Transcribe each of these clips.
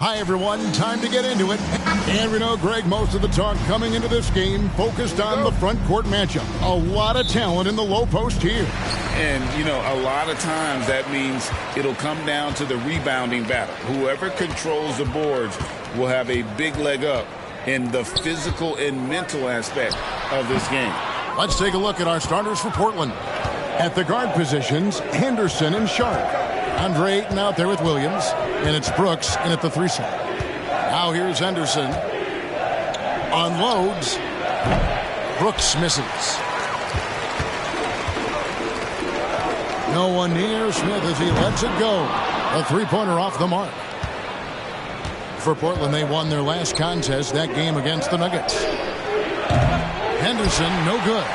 Hi, everyone. Time to get into it. And we know, Greg, most of the talk coming into this game focused on the front court matchup. A lot of talent in the low post here. And, you know, a lot of times that means it'll come down to the rebounding battle. Whoever controls the boards will have a big leg up in the physical and mental aspect of this game. Let's take a look at our starters for Portland. At the guard positions, Henderson and Sharp. Andre Ayton out there with Williams, and it's Brooks in at the 3 slot. Now here's Henderson. Unloads. Brooks misses. No one near Smith as he lets it go. A three-pointer off the mark. For Portland, they won their last contest, that game against the Nuggets. Henderson, no good.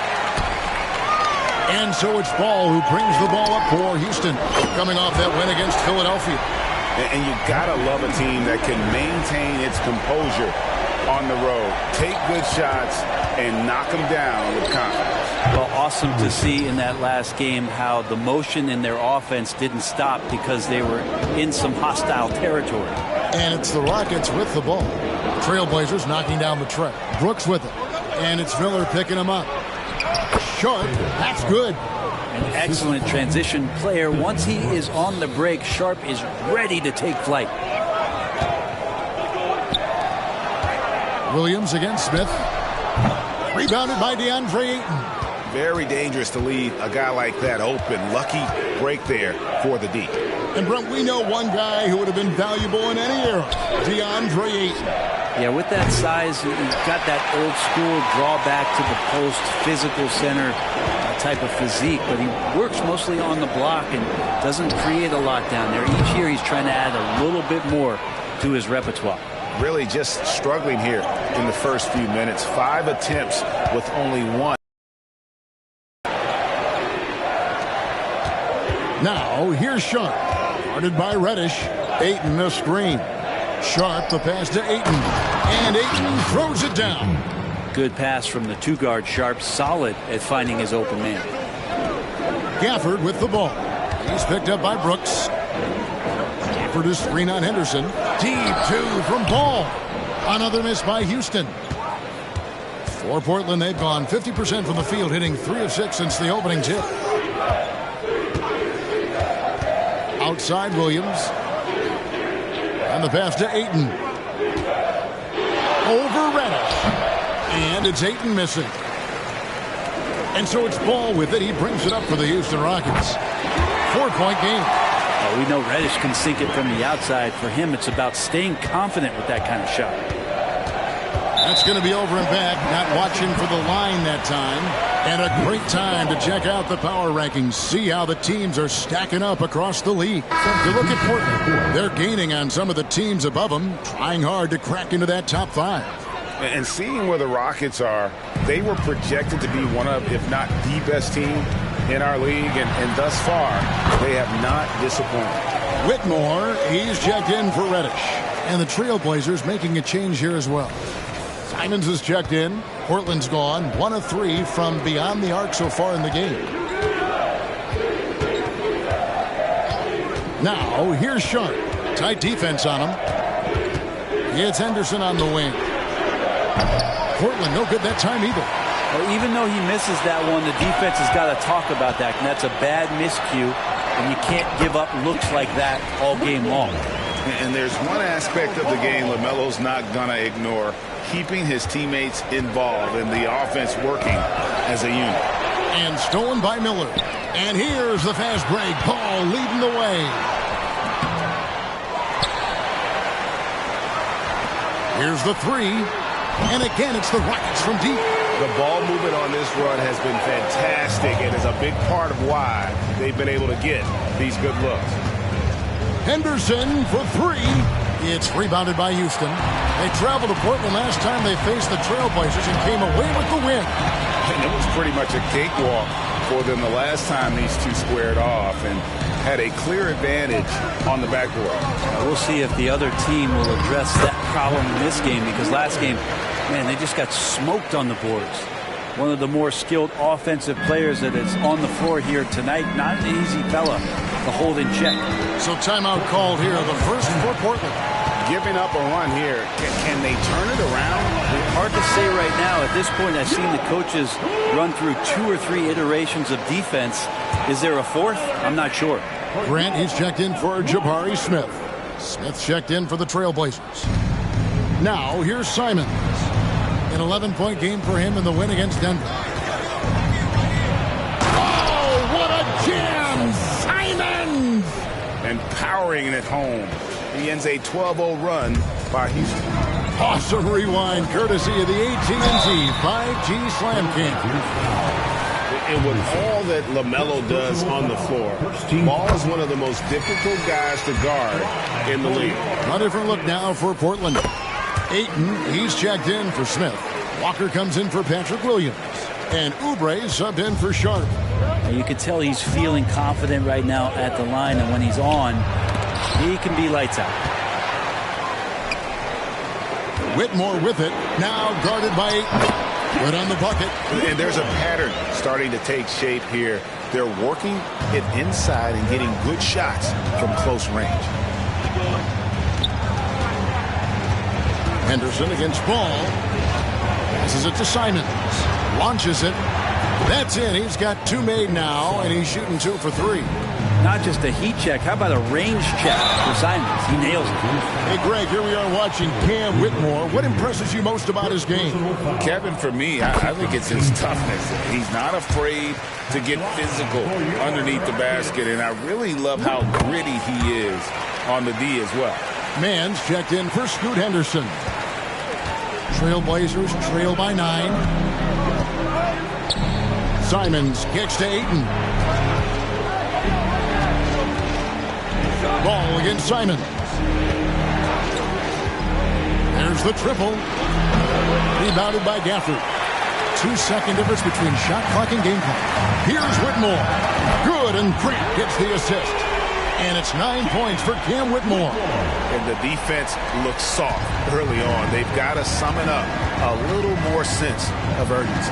And so it's Ball who brings the ball up for Houston, coming off that win against Philadelphia. And you gotta love a team that can maintain its composure on the road, take good shots, and knock them down with confidence. Well, awesome to see in that last game how the motion in their offense didn't stop because they were in some hostile territory. And it's the Rockets with the ball. Trailblazers knocking down the tray. Brooks with it. And it's Miller picking him up. Sharp, that's good. An excellent transition player. Once he is on the break, Sharp is ready to take flight. Williams against Smith. Rebounded by DeAndre Ayton. Very dangerous to leave a guy like that open. Lucky break there for the D. And Brent, we know one guy who would have been valuable in any era, DeAndre Ayton. Yeah, with that size, he's got that old school draw back to the post, physical center type of physique, but he works mostly on the block and doesn't create a lot down there. Each year he's trying to add a little bit more to his repertoire. Really just struggling here in the first few minutes. 5 attempts with only 1. Now, here's Sharp. Guarded by Reddish. Ayton a screen. Sharp the pass to Ayton. And Ayton throws it down. Good pass from the 2-guard Sharp. Solid at finding his open man. Gafford with the ball. He's picked up by Brooks. Gafford is screen on Henderson. Deep 2 from Ball. Another miss by Houston. For Portland, they've gone 50% from the field, hitting 3 of 6 since the opening tip. Outside Williams. And the pass to Ayton. Over Reddish. And it's Ayton missing. And so it's Ball with it. He brings it up for the Houston Rockets. 4-point game. We know Reddish can sink it from the outside. For him, it's about staying confident with that kind of shot. That's going to be over and back. Not watching for the line that time. And a great time to check out the power rankings. See how the teams are stacking up across the league. You look at Portland. They're gaining on some of the teams above them, trying hard to crack into that top 5. And seeing where the Rockets are, they were projected to be one of, if not the best team in our league. And thus far, they have not disappointed. Whitmore, he's checked in for Reddish. And the Trailblazers making a change here as well. Simons is checked in. Portland's gone 1 of 3 from beyond the arc so far in the game. Now, here's Sharp. Tight defense on him. It's Henderson on the wing. Portland no good that time either. Well, even though he misses that one, the defense has got to talk about that. And that's a bad miscue. And you can't give up looks like that all game long. And there's one aspect of the game LaMelo's not going to ignore. Keeping his teammates involved and the offense working as a unit. And stolen by Miller. And here's the fast break. Ball leading the way. Here's the 3. And again, it's the Rockets from deep. The ball movement on this run has been fantastic and is a big part of why they've been able to get these good looks. Henderson for 3. It's rebounded by Houston. They traveled to Portland last time they faced the Trailblazers and came away with the win. And it was pretty much a cakewalk for them the last time these two squared off and had a clear advantage on the backboard. We'll see if the other team will address that problem in this game, because last game, man, they just got smoked on the boards. One of the more skilled offensive players that is on the floor here tonight. Not an easy fella to hold in check. So timeout called here, the first for Portland. giving up a run here. Can they turn it around? Hard to say right now. At this point, I've seen the coaches run through 2 or 3 iterations of defense. Is there a fourth? I'm not sure. Grant, he's checked in for Jabari Smith. Smith checked in for the Trailblazers. Now, here's Simons. An 11-point game for him in the win against Denver. Oh, what a jam! Simons! And powering it home. He ends a 12-0 run by Houston. Awesome rewind, courtesy of the AT&T 5G Slam Cam. And with all that LaMelo does on the floor, Ball is one of the most difficult guys to guard in the league. A different look now for Portland. Ayton, he's checked in for Smith. Walker comes in for Patrick Williams. And Oubre subbed in for Sharp. You can tell he's feeling confident right now at the line, and when he's on, he can be lights out. Whitmore with it, now guarded by Ayton. Good on the bucket. And there's a pattern starting to take shape here. They're working it inside and getting good shots from close range. Henderson against Ball. Passes it to Simons. Launches it. That's it. He's got 2 made now, and he's shooting 2 for 3. Not just a heat check. How about a range check for Simons? He nails it. Hey, Greg, here we are watching Cam Whitmore. What impresses you most about his game? Kevin, for me, I think it's his toughness. He's not afraid to get physical underneath the basket, and I really love how gritty he is on the D as well. Mans checked in for Scoot Henderson. Trailblazers trail by 9. Simons kicks to Ayton. Ball against Simons. There's the triple. Rebounded by Gafford. 2-second difference between shot clock and game clock. Here's Whitmore. Good, and Grant gets the assist. And it's 9 points for Cam Whitmore. And the defense looks soft early on. They've got to summon up a little more sense of urgency.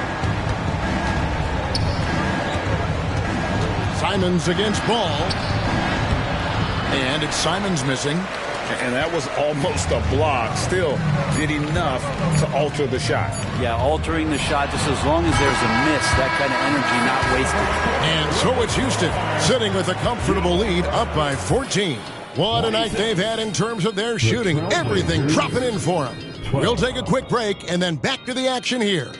Simons against Ball. And it's Simons missing. And that was almost a block. Still did enough to alter the shot. Yeah, altering the shot just as long as there's a miss. That kind of energy not wasted. And so it's Houston sitting with a comfortable lead up by 14. What a night they've had in terms of their shooting. Everything dropping in for them. We'll take a quick break and then back to the action here.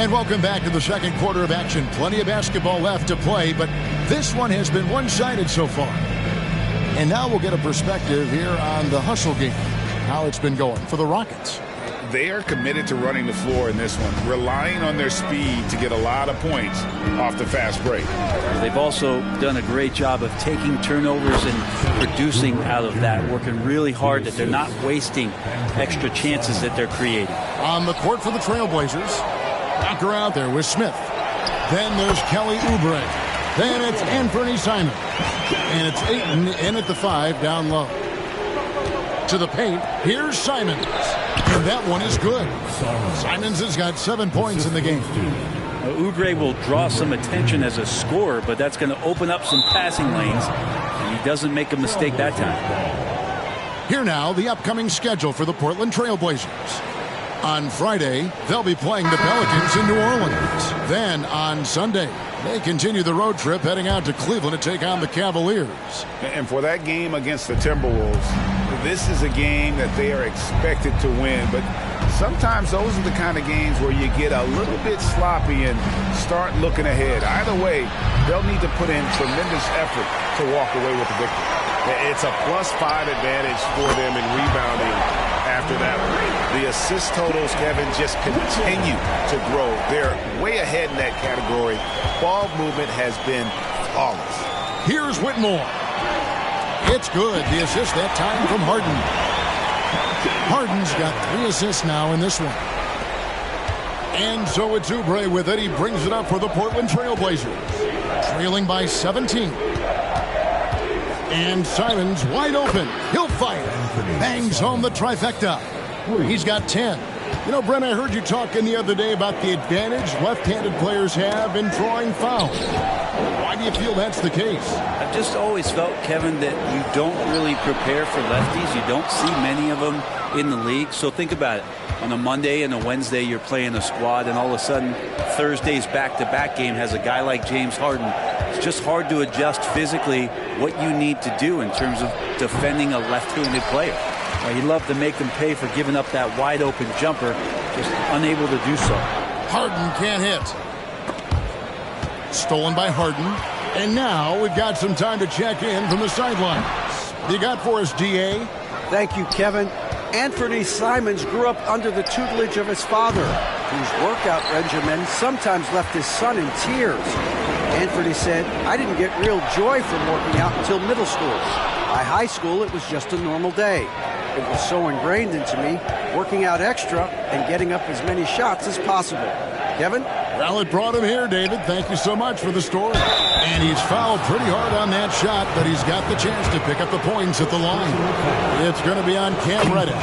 And welcome back to the second quarter of action. Plenty of basketball left to play, but this one has been one-sided so far. And now we'll get a perspective here on the hustle game, how it's been going for the Rockets. They are committed to running the floor in this one, relying on their speed to get a lot of points off the fast break. They've also done a great job of taking turnovers and producing out of that, working really hard that they're not wasting extra chances that they're creating. On the court for the Trailblazers, Walker out there with Smith. Then there's Kelly Oubre. Then it's Anthony Simons. And it's Ayton in at the 5 down low. To the paint, here's Simons. And that one is good. Simons has got 7 points in the game. Oubre will draw some attention as a scorer, but that's going to open up some passing lanes. And he doesn't make a mistake that time. Here now, the upcoming schedule for the Portland Trailblazers. On Friday, they'll be playing the Pelicans in New Orleans. Then on Sunday, they continue the road trip heading out to Cleveland to take on the Cavaliers. And for that game against the Timberwolves, this is a game that they are expected to win. But sometimes those are the kind of games where you get a little bit sloppy and start looking ahead. Either way, they'll need to put in tremendous effort to walk away with the victory. It's a +5 advantage for them in rebounding after that one. The assist totals, Kevin, just continue to grow. They're way ahead in that category. Ball movement has been flawless. Here's Whitmore. It's good. The assist that time from Harden. Harden's got 3 assists now in this one. And so it's Oubre with it. He brings it up for the Portland Trailblazers. Trailing by 17. And Simons wide open. He'll fire. Bangs home the trifecta. He's got 10. You know, Brent, I heard you talking the other day about the advantage left-handed players have in drawing fouls. Why do you feel that's the case? I've just always felt, Kevin, that you don't really prepare for lefties. You don't see many of them in the league. So think about it. On a Monday and a Wednesday, you're playing a squad, and all of a sudden, Thursday's back-to-back game has a guy like James Harden. It's just hard to adjust physically what you need to do in terms of defending a left-handed player. He'd love to make them pay for giving up that wide-open jumper, just unable to do so. Harden can't hit. Stolen by Harden. And now we've got some time to check in from the sidelines. You got for us, D.A.? Thank you, Kevin. Anthony Simons grew up under the tutelage of his father, whose workout regimen sometimes left his son in tears. Anthony said, "I didn't get real joy from working out until middle school. By high school, it was just a normal day. It was so ingrained into me, working out extra and getting up as many shots as possible." Kevin? Well, it brought him here, David. Thank you so much for the story. And he's fouled pretty hard on that shot, but he's got the chance to pick up the points at the line. It's going to be on Cam Reddish.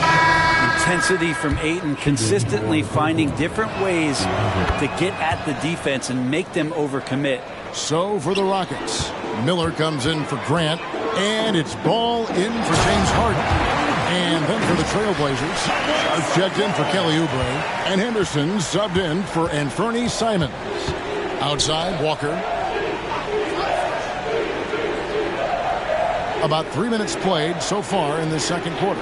Intensity from Ayton, consistently finding different ways to get at the defense and make them overcommit. So for the Rockets, Miller comes in for Grant, and it's ball in for James Harden. And then for the Trailblazers, Sharp checked in for Kelly Oubre, and Henderson subbed in for Anthony Simons. Outside, Walker. About 3 minutes played so far in the second quarter.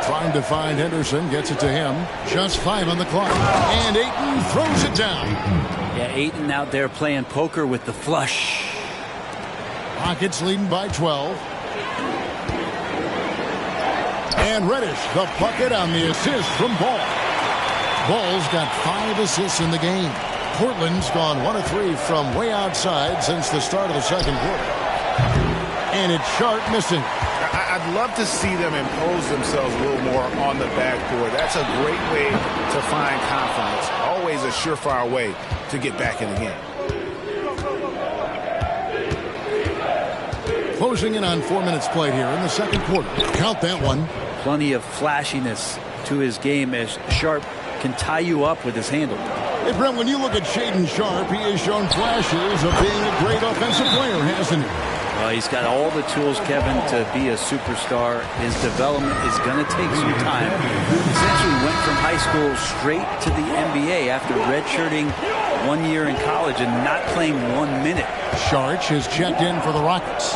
Trying to find Henderson, gets it to him. Just 5 on the clock. And Ayton throws it down. Yeah, Ayton out there playing poker with the flush. Rockets leading by 12. And Reddish, the bucket on the assist from Ball. Ball's got 5 assists in the game. Portland's gone 1 of 3 from way outside since the start of the second quarter. And it's Sharp missing. I'd love to see them impose themselves a little more on the backboard. That's a great way to find confidence. Always a surefire way to get back in the game. Closing in on 4 minutes played here in the second quarter. Count that one. Plenty of flashiness to his game as Sharp can tie you up with his handle. Hey, Brent, when you look at Shaedon Sharp, he has shown flashes of being a great offensive player, hasn't he? Well, he's got all the tools, Kevin, to be a superstar. His development is going to take some time. He essentially went from high school straight to the NBA after redshirting 1 year in college and not playing 1 minute. Sharp has checked in for the Rockets.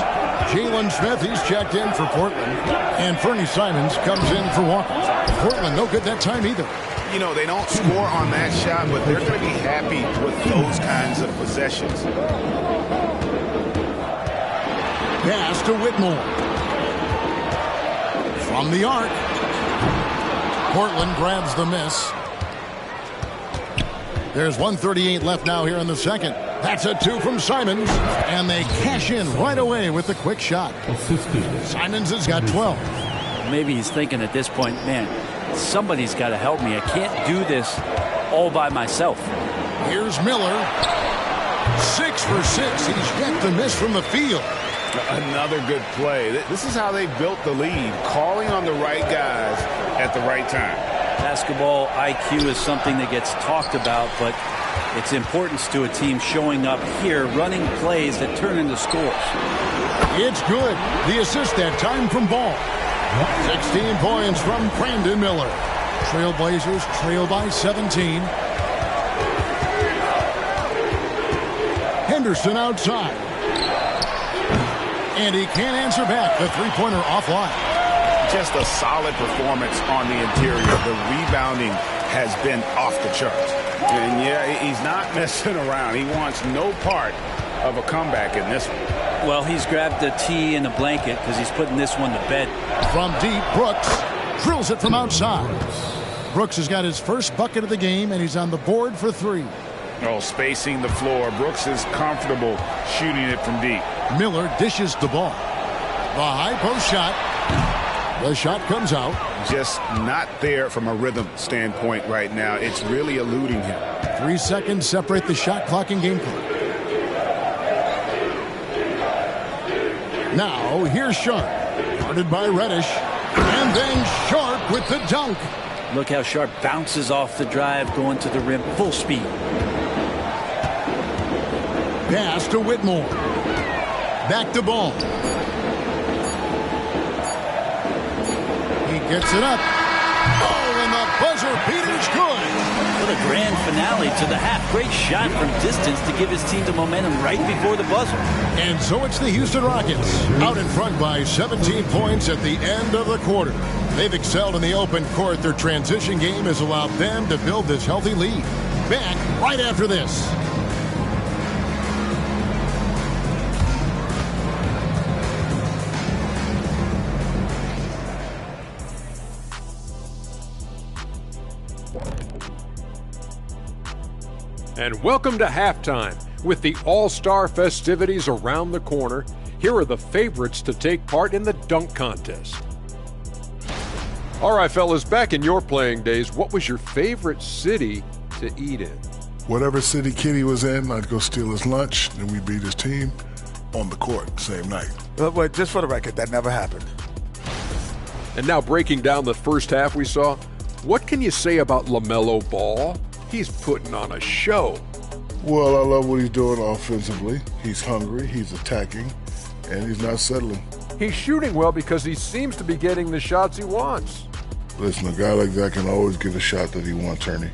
Jalen Smith, he's checked in for Portland. And Fernie Simons comes in for Walker. Portland, no good that time either. You know, they don't score on that shot, but they're going to be happy with those kinds of possessions. Pass to Whitmore. From the arc. Portland grabs the miss. There's 1:38 left now here in the second. That's a 2 from Simons. And they cash in right away with the quick shot. Simons has got 12. Maybe he's thinking at this point, man, somebody's got to help me. I can't do this all by myself. Here's Miller. 6 for 6. He's yet to miss from the field. Another good play. This is how they built the lead, calling on the right guys at the right time. Basketball IQ is something that gets talked about, but its importance to a team showing up here, running plays that turn into scores. It's good. The assist that time from Ball. 16 points from Brandon Miller. Trailblazers trail by 17. Henderson outside. And he can't answer back. The three-pointer offline. Just a solid performance on the interior. The rebounding has been off the charts. And yeah, he's not messing around. He wants no part of a comeback in this one. Well, he's grabbed the tee and a blanket because he's putting this one to bed. From deep, Brooks drills it from outside. Brooks has got his first bucket of the game, and he's on the board for 3. Oh, spacing the floor. Brooks is comfortable shooting it from deep. Miller dishes the ball. The high post shot. The shot comes out. Just not there from a rhythm standpoint right now. It's really eluding him. 3 seconds separate the shot clock and game clock. Now, here's Sharp. Guarded by Reddish. And then Sharp with the dunk. Look how Sharp bounces off the drive, going to the rim full speed. Pass to Whitmore. Back to Ball. He gets it up. Oh, and the buzzer beater's good. What a grand finale to the half. Great shot from distance to give his team the momentum right before the buzzer. And so it's the Houston Rockets out in front by 17 points at the end of the quarter. They've excelled in the open court. Their transition game has allowed them to build this healthy lead. Back right after this. And welcome to halftime. With the All-Star festivities around the corner, here are the favorites to take part in the dunk contest. All right, fellas, back in your playing days, what was your favorite city to eat in? Whatever city Kenny was in, I'd go steal his lunch, and we beat his team on the court same night. But just for the record, that never happened. And now breaking down the first half we saw, what can you say about LaMelo Ball? He's putting on a show. Well, I love what he's doing offensively. He's hungry, he's attacking, and he's not settling. He's shooting well because he seems to be getting the shots he wants. Listen, a guy like that can always get a shot that he wants, Ernie.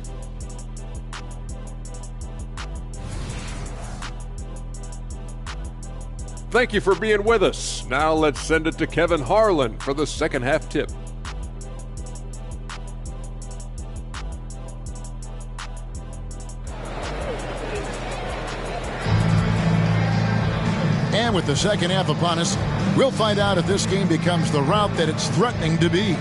Thank you for being with us. Now let's send it to Kevin Harlan for the second half tip. And with the second half upon us, we'll find out if this game becomes the route that it's threatening to be.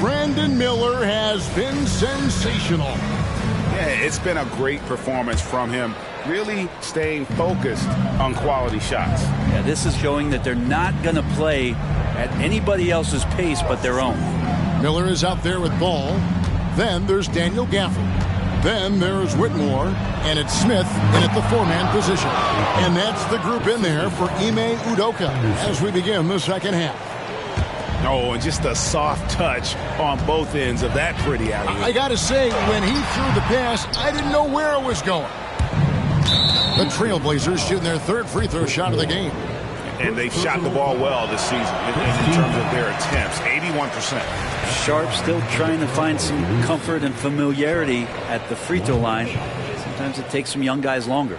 Brandon Miller has been sensational. Yeah, it's been a great performance from him, really staying focused on quality shots. Yeah, this is showing that they're not going to play at anybody else's pace but their own. Miller is out there with Ball. Then there's Daniel Gafford. Then there's Whitmore, and it's Smith in at the four-man position. And that's the group in there for Ime Udoka as we begin the second half. Oh, and just a soft touch on both ends of that pretty alley. I got to say, when he threw the pass, I didn't know where it was going. The Trailblazers shooting their third free throw shot of the game. And they've shot the ball well this season in terms of their attempts, 81%. Sharp still trying to find some comfort and familiarity at the free throw line. Sometimes it takes some young guys longer.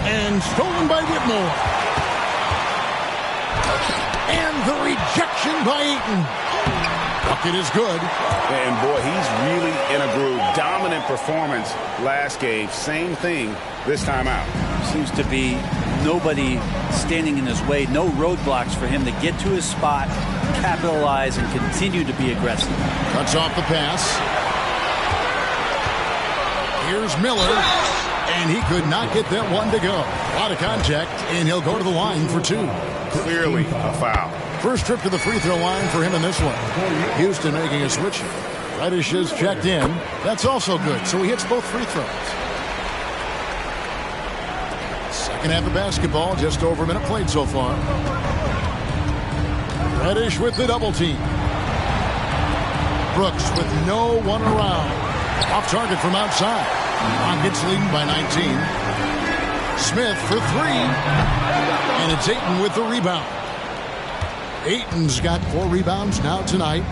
And stolen by Whitmore. And the rejection by Ayton. Bucket is good. And boy, he's really in a groove. Dominant performance last game. Same thing this time out. Seems to be nobody standing in his way. No roadblocks for him to get to his spot, capitalize, and continue to be aggressive. Cuts off the pass. Here's Miller. And he could not get that one to go. A lot of contact, and he'll go to the line for two. Clearly a foul. First trip to the free throw line for him in this one. Houston making a switch. Reddish is checked in. That's also good, so he hits both free throws. Second half of basketball, just over a minute played so far. Reddish with the double team. Brooks with no one around. Off target from outside. Rockets leading by 19. Smith for three. And it's Ayton with the rebound. Ayton's got 4 rebounds now tonight.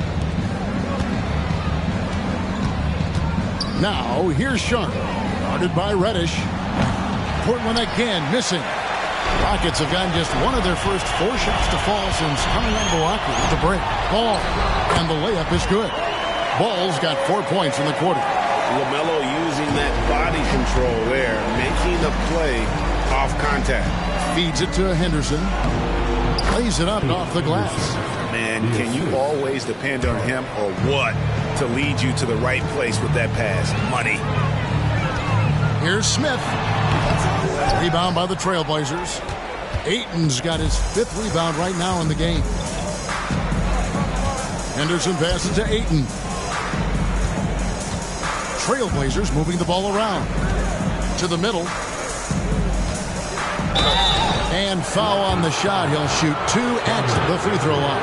Now, here's Sharp. Guarded by Reddish. Portland again missing. Rockets have gotten just one of their first 4 shots to fall since coming out of the locker with the break. Ball. And the layup is good. Ball's got 4 points in the quarter. LaMelo using that body control there, making the play off contact. Feeds it to Henderson. Plays it up and off the glass. Man, can you always depend on him or what to lead you to the right place with that pass? Money. Here's Smith. Rebound by the Trailblazers. Ayton's got his 5th rebound right now in the game. Henderson passes to Ayton. Trailblazers moving the ball around. To the middle. And foul on the shot. He'll shoot 2 at the free throw line.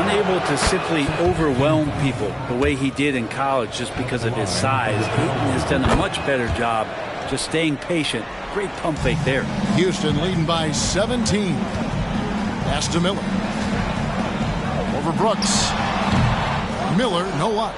Unable to simply overwhelm people the way he did in college just because of his size. Ayton has done a much better job just staying patient. Great pump fake there. Houston leading by 17. Pass to Miller. Over Brooks. Miller, no luck.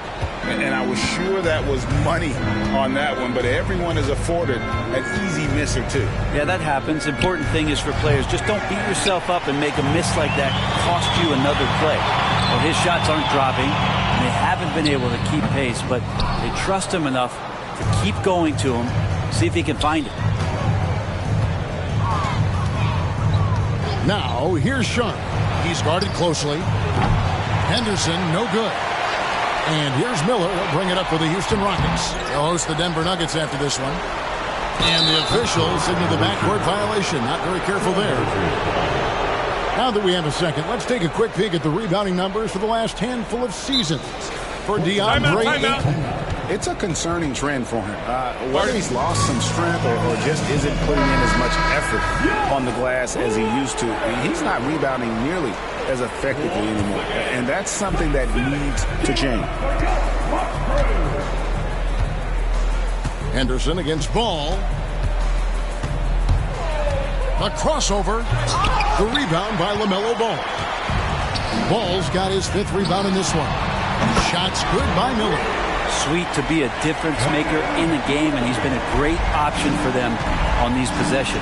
And I was sure that was money on that one, but everyone is afforded an easy miss or two. Yeah, that happens. Important thing is for players, just don't beat yourself up and make a miss like that cost you another play. Well, his shots aren't dropping, and they haven't been able to keep pace, but they trust him enough to keep going to him, see if he can find it. Now, here's Sharp. He's guarded closely. Henderson, no good. And here's Miller. He'll bring it up for the Houston Rockets. They'll host the Denver Nuggets after this one. And the officials signal the backcourt violation. Not very careful there. Now that we have a second, let's take a quick peek at the rebounding numbers for the last handful of seasons. For DeAndre Ayton. It's a concerning trend for him. Whether he's lost some strength or just isn't putting in as much effort on the glass as he used to, he's not rebounding nearly as effectively anymore. And that's something that needs to change. Henderson against Ball. A crossover. The rebound by LaMelo Ball. Ball's got his 5th rebound in this one. Shots good by Miller. Sweet to be a difference maker in the game, and he's been a great option for them on these possessions.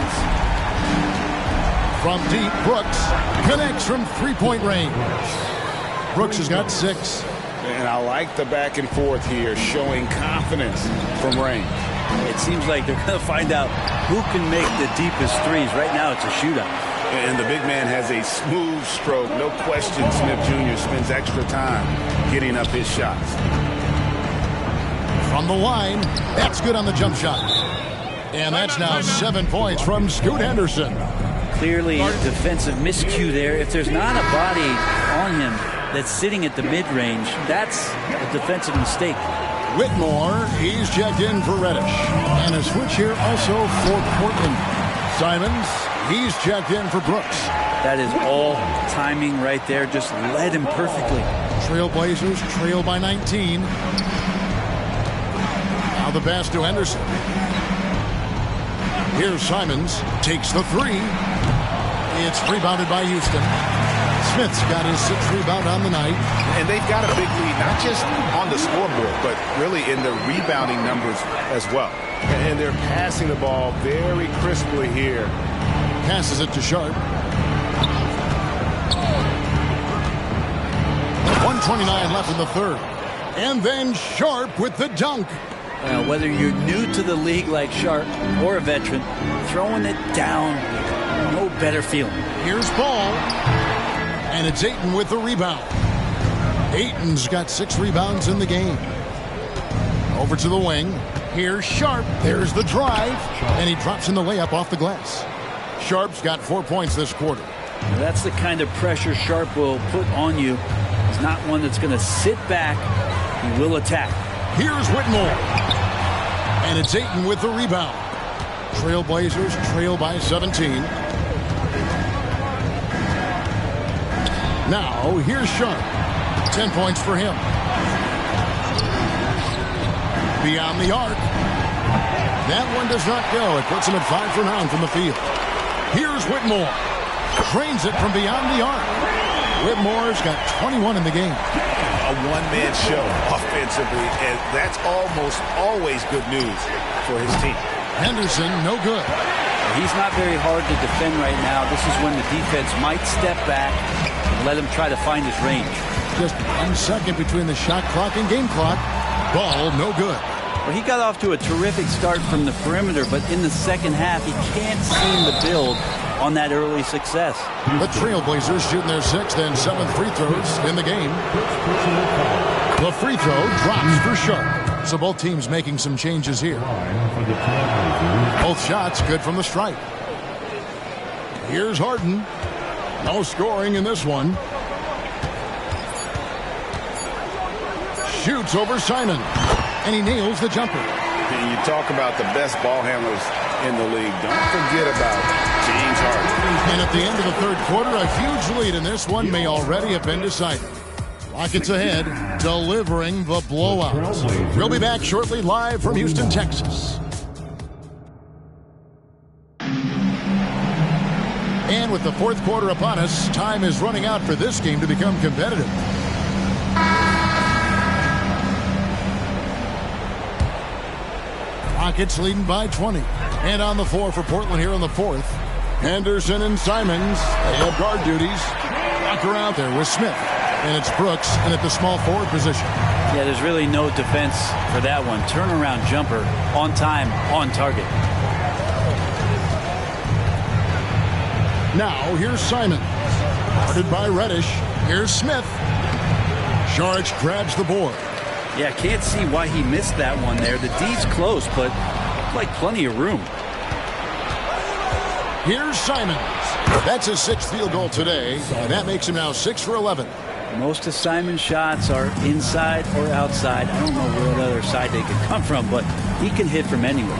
From deep, Brooks connects from 3-point range. Brooks has got 6. And I like the back and forth here, showing confidence from range. It seems like they're going to find out who can make the deepest threes. Right now, it's a shootout. And the big man has a smooth stroke. No question Smith Jr. spends extra time getting up his shots. From the line, that's good on the jump shot. And that's now 7 points from Scoot Henderson. Clearly defensive miscue there. If there's not a body on him that's sitting at the mid-range, that's a defensive mistake. Whitmore, he's checked in for Reddish. And a switch here also for Portland. Simons, he's checked in for Brooks. That is all timing right there. Just led him perfectly. Trailblazers trail by 19. Now the pass to Henderson. Here's Simons. Takes the 3. It's rebounded by Houston. Smith's got his 6th rebound on the night. And they've got a big lead, not just on the scoreboard, but really in the rebounding numbers as well. And they're passing the ball very crisply here. Passes it to Sharp. 1:29 left in the 3rd. And then Sharp with the dunk. Whether you're new to the league like Sharp or a veteran, throwing it down, no better feeling. Here's Ball. And it's Ayton with the rebound. Ayton's got 6 rebounds in the game. Over to the wing. Here's Sharp. There's the drive. And he drops in the layup off the glass. Sharp's got 4 points this quarter. That's the kind of pressure Sharp will put on you. He's not one that's going to sit back. He will attack. Here's Whitmore. And it's Ayton with the rebound. Trailblazers trail by 17. Now, here's Sharp. 10 points for him. Beyond the arc. That one does not go. It puts him at 5 for 9 from the field. Here's Whitmore. Trains it from beyond the arc. Whitmore's got 21 in the game. A one-man show offensively, and that's almost always good news for his team. Henderson, no good. He's not very hard to defend right now. This is when the defense might step back and let him try to find his range. Just 1 second between the shot clock and game clock. Ball, no good. Well, he got off to a terrific start from the perimeter, but in the second half, he can't seem to build on that early success. The Trailblazers shooting their 6th and 7th free throws in the game. The free throw drops for Sharp. So both teams making some changes here. Both shots good from the stripe. Here's Harden. No scoring in this one. Shoots over Simon. And he nails the jumper. And you talk about the best ball handlers in the league. Don't forget about James Harden. And at the end of the third quarter, a huge lead in this one may already have been decided. Rockets ahead, delivering the blowout. We'll be back shortly, live from Houston, Texas. And with the fourth quarter upon us, time is running out for this game to become competitive. Rockets leading by 20. And on the floor for Portland here in the fourth. Henderson and Simons, they have guard duties. Walker out there with Smith. And it's Brooks in at the small forward position. Yeah, there's really no defense for that one. Turnaround jumper, on time, on target. Now, here's Simons. Guarded by Reddish. Here's Smith. Saric grabs the board. Yeah, can't see why he missed that one there. The D's close, but like plenty of room. Here's Simons. That's his sixth field goal today, and that makes him now 6 for 11. Most of Simon's shots are inside or outside. I don't know what other side they could come from, but he can hit from anywhere.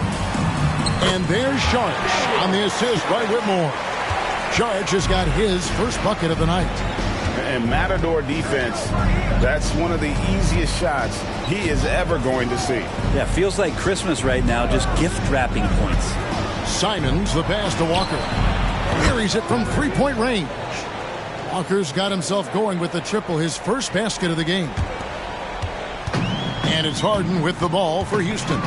And there's Saric on the assist by Whitmore. Saric has got his first bucket of the night. And Matador defense, that's one of the easiest shots he is ever going to see. Yeah, feels like Christmas right now, just gift wrapping points. Simons, the pass to Walker. Carries it from three-point range. Walker's got himself going with the triple, his first basket of the game. And it's Harden with the ball for Houston.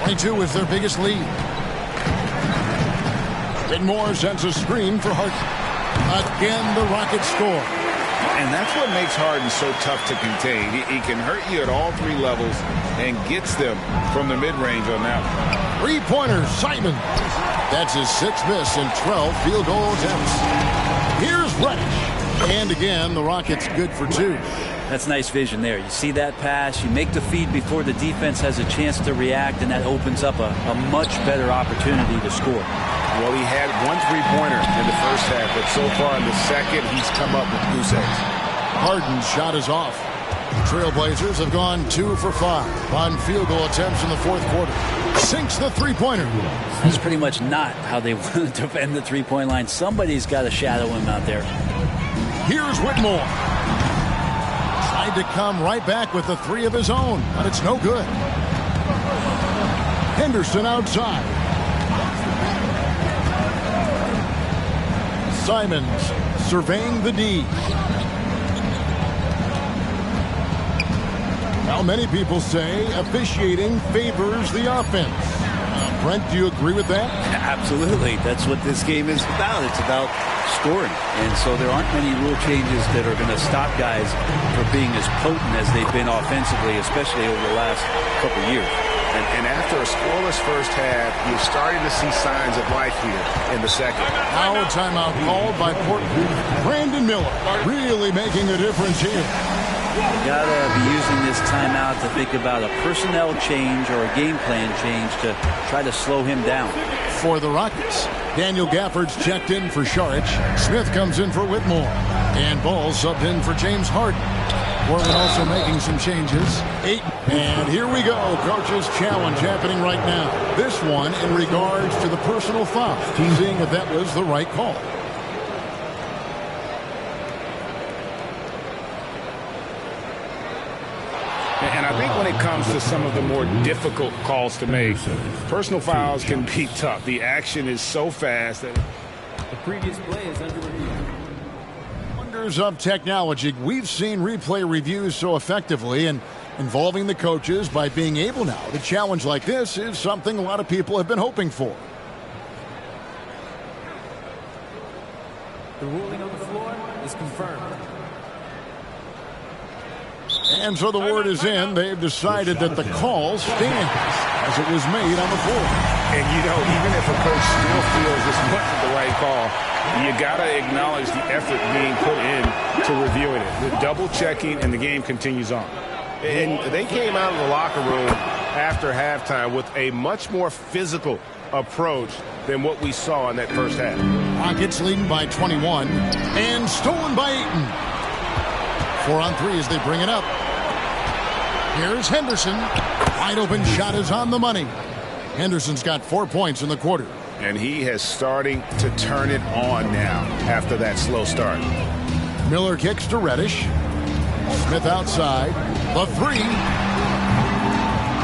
22 is their biggest lead. Whitmore sends a screen for Harden. Again, the Rockets score. And that's what makes Harden so tough to contain. He can hurt you at all three levels and gets them from the mid-range on that one. Three-pointer, Simon. That's his sixth miss and 12 field goal attempts. Here's Reddish. And again, the Rockets good for two. That's nice vision there. You see that pass, you make the feed before the defense has a chance to react, and that opens up a much better opportunity to score. Well, he had one three-pointer in the first half, but so far in the second, he's come up with goose eggs. Harden's shot is off. Trailblazers have gone 2 for 5 on field goal attempts in the fourth quarter. Sinks the three-pointer. That's pretty much not how they want to defend the three-point line. Somebody's got to shadow him out there. Here's Whitmore. Tried to come right back with the three of his own, but it's no good. Henderson outside. Simons surveying the D. Now, many people say officiating favors the offense. Brent, do you agree with that? Absolutely. That's what this game is about. It's about scoring. And so there aren't many rule changes that are going to stop guys from being as potent as they've been offensively, especially over the last couple of years. And after a scoreless first half, you're starting to see signs of life here in the second. Now a timeout called by Portland. Brandon Miller really making a difference here. You gotta be using this timeout to think about a personnel change or a game plan change to try to slow him down. For the Rockets, Daniel Gafford's checked in for Saric. Smith comes in for Whitmore. And Ball subbed in for James Harden. Portland also making some changes. 8. And here we go. Coach's challenge happening right now. This one in regards to the personal foul. Seeing if that was the right call. And I think when it comes to some of the more difficult calls to make, personal fouls can be tough. The action is so fast that the previous play is under review. Wonders of technology. We've seen replay reviews so effectively, and involving the coaches by being able now to challenge like this is something a lot of people have been hoping for. The ruling on the floor is confirmed. And so the word is in. They've decided that the call stands as it was made on the floor. And, you know, even if a coach still feels this wasn't the right call, you got to acknowledge the effort being put in to reviewing it. The double checking, and the game continues on. And they came out of the locker room after halftime with a much more physical approach than what we saw in that first half. Rockets leading by 21 and stolen by Ayton. 4 on 3 as they bring it up. Here's Henderson. Wide open shot is on the money. Henderson's got 4 points in the quarter. And he is starting to turn it on now after that slow start. Miller kicks to Reddish. Smith outside. The 3.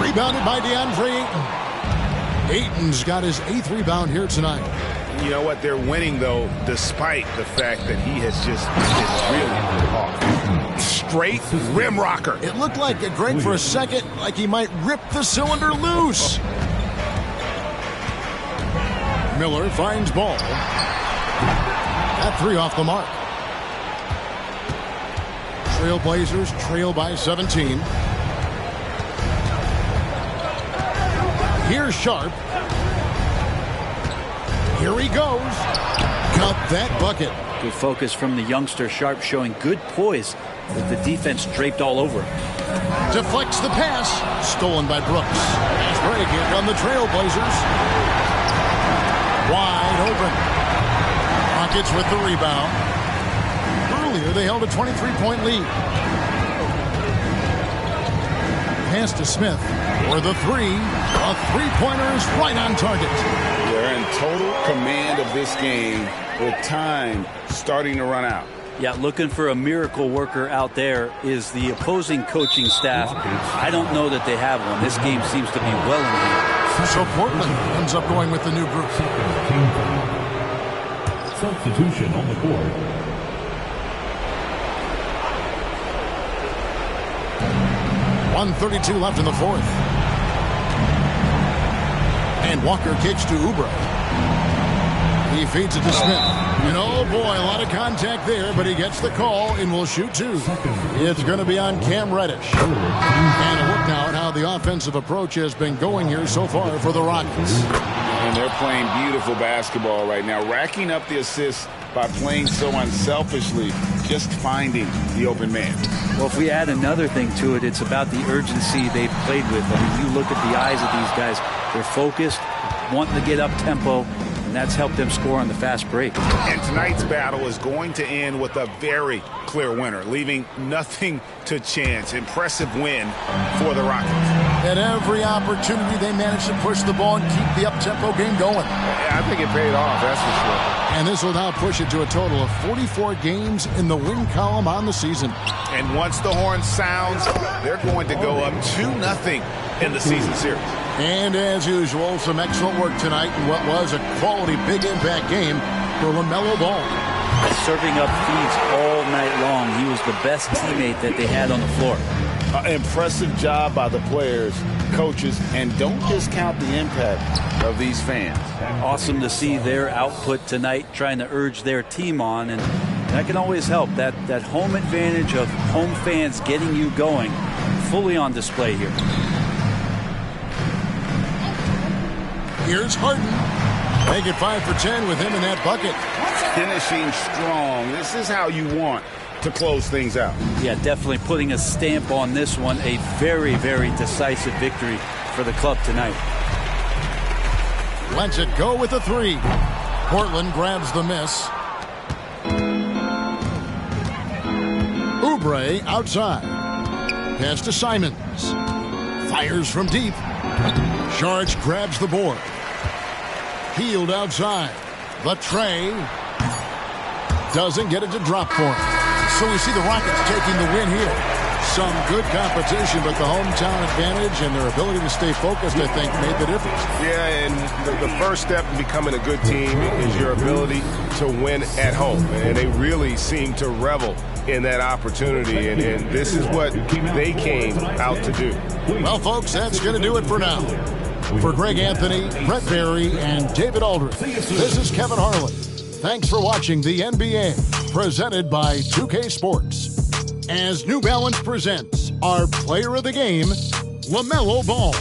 Rebounded by DeAndre Ayton. Ayton's got his 8th rebound here tonight. You know what? They're winning, though, despite the fact that he has just been really off. Straight rim rocker. It looked like Greg for a second, like he might rip the cylinder loose. Miller finds Ball. That 3 off the mark. Trailblazers trail by 17. Here's Sharp. Here he goes. Got that bucket. Good focus from the youngster. Sharp showing good poise with the defense draped all over him. Deflects the pass. Stolen by Brooks. Fast break here on the Trailblazers. Wide open. Rockets with the rebound. Earlier they held a 23-point lead. Pass to Smith for the 3. A 3-pointer is right on target. They're in total command of this game with time starting to run out. Yeah, looking for a miracle worker out there is the opposing coaching staff. I don't know that they have one. This game seems to be well in hand. So Portland ends up going with the new group. Substitution on the court. .132 left in the 4th. And Walker kicks to Oubre. He feeds it to Smith. And oh boy, a lot of contact there, but he gets the call and will shoot 2. It's going to be on Cam Reddish. And a look now at how the offensive approach has been going here so far for the Rockets. And they're playing beautiful basketball right now, racking up the assists by playing so unselfishly, just finding the open man. Well, if we add another thing to it, it's about the urgency they've played with. I mean, you look at the eyes of these guys. They're focused, wanting to get up tempo, and that's helped them score on the fast break. And tonight's battle is going to end with a very clear winner, leaving nothing to chance. Impressive win for the Rockets. At every opportunity, they managed to push the ball and keep the up-tempo game going. I think it paid off, that's for sure. And this will now push it to a total of 44 games in the win column on the season. And once the horn sounds, they're going to go up 2-0 in the season series. And as usual, some excellent work tonight in what was a quality big impact game for LaMelo Ball. Serving up feeds all night long. He was the best teammate that they had on the floor. Impressive job by the players, coaches, and don't discount the impact of these fans. Awesome to see their output tonight, trying to urge their team on, and that can always help. That home advantage of home fans getting you going, fully on display here. Here's Harden. Make it 5 for 10 with him in that bucket. Finishing strong. This is how you want to close things out. Yeah, definitely putting a stamp on this one. A very, very decisive victory for the club tonight. Lets it go with the 3. Portland grabs the miss. Oubre outside. Pass to Simons. Fires from deep. Sharge grabs the board. Hield outside. The tray. Doesn't get it to drop for him. So we see the Rockets taking the win here. Some good competition, but the hometown advantage and their ability to stay focused, I think, made the difference. Yeah, and the first step in becoming a good team is your ability to win at home. And they really seem to revel in that opportunity, and this is what they came out to do. Well, folks, that's going to do it for now. For Greg Anthony, Brett Barry, and David Aldridge, this is Kevin Harlan. Thanks for watching the NBA, presented by 2K Sports. As New Balance presents our player of the game, LaMelo Ball.